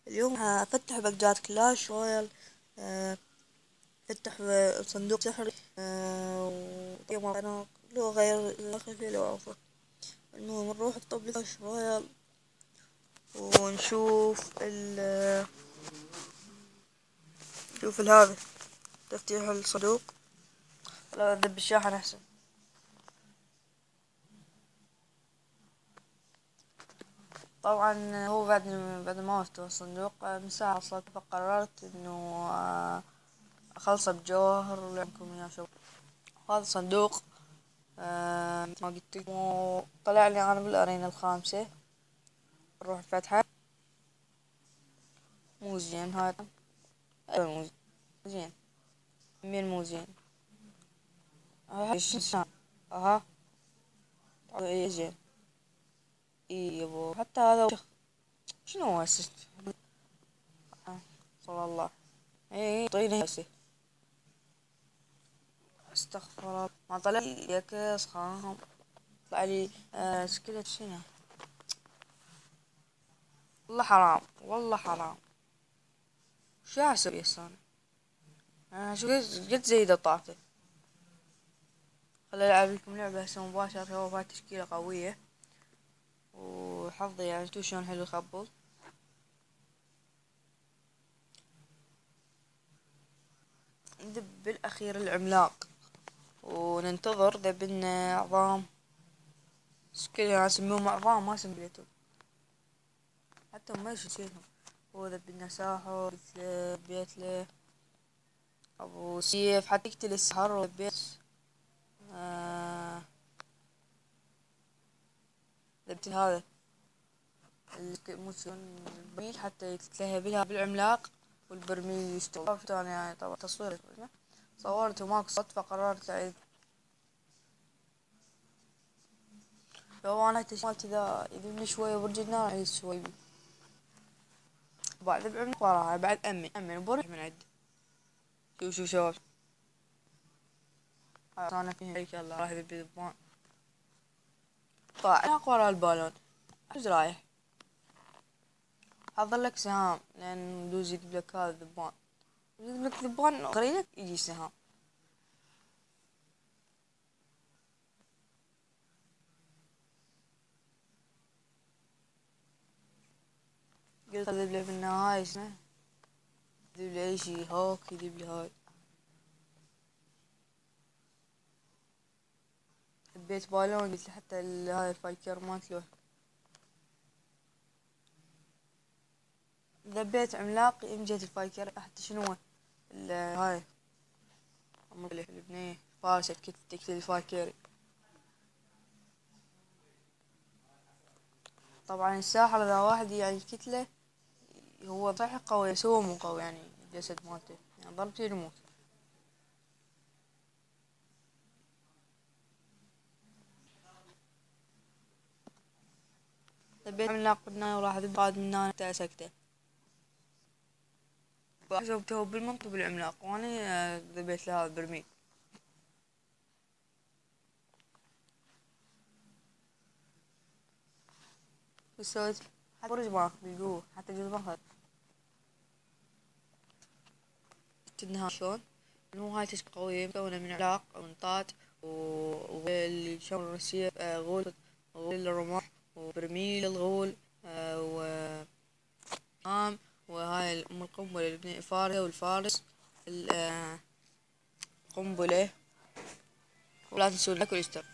اليوم هفتح باكجات كلاش رويال. آه، فتح صندوق سحري. ويوم انا لو غير الخلفية لو عفوا. المهم نروح نطبق كلاش رويال ونشوف نشوف هذا تفتيح الصندوق. لا ذب الشاحن احسن. طبعا هو بعد ما فتح الصندوق من ساعة وصلت، فقررت انه اخلصه بجوهر ولعبكم يا شباب. هذا صندوق ما قلت لكم طلع لي انا بالارينا الخامسة. نروح الفتحة. مو زين هذا. ايوه مو زين. مين مو زين؟ ايش اها. اي زين. اي يبو حتى هذا شنو هو اسست. صلى الله. اي طيني هسه. استغفر الله ما طلع لي كيس خام. طلع لي سكلت شنو. والله حرام والله حرام. شو اسوي هسه انا شو قد زي طاقتي. خليني العب لكم لعبة هسه مباشرة. هو فات تشكيلة قوية وحظي يعني شو شلون حلو يخبل. ندب بالاخير العملاق وننتظر ذبلنا عظام. شكلها اسميهم عظام ما سميتهم حتى ما نسيتهم. هو ذبلنا ساحر بيت له ابو سيف حتى يقتل السحر وبيت. ذبت هذا مو شلون البرميل حتى يتلهى بها بالعملاق والبرميل يشتغل. شفت انا يعني طبعا تصوير صورته ماكو صوت فقررت اعيد. لو انا مالتي ذا يذبني شوي وبرج النار اعيد شوي. بعد بعمل وراها بعد امن وبروح من عد. شوف شباب. انا فيه هيك يلا راح يذبي ذبان. طلع ورا البالون. ايش رايح؟ حضر لك سهام لان دوز يجيب لك هذا الذبان. يجيب لك ذبان قرينك يجي سهام. قلت يجيب لي بالنهاية شنو يجيب لي اي شي هوك يجيب لي هاي. حبيت بالون قلت لي حتى هاي الفايكر مالت ذبيت عملاق جهة الفايكر حتى شنو هاي البنية فارسة تقتل الفايكر. طبعا الساحر ذا واحد يعني الكتلة هو صحيح قوي بس هو مو قوي يعني الجسد مالته يعني ضربتي يموت. ذبيت عملاق بالنهاية وراح ذباد من هنا سكتة. جاوبته بالمنطق بالعملاق وانا ذبيت له هذا برميل. وش سويت؟ برج ماك بالقوة حتى جزء ماخذ. تنها شلون؟ انه هاي تشك قوية مكونة من عملاق ومنطاد واللي شغل السيف غول غول الرمح وبرميل الغول و وهاي ام القنبلة اللي فارسة والفارس القنبلة. ولا تنسون لايك والاشتراك.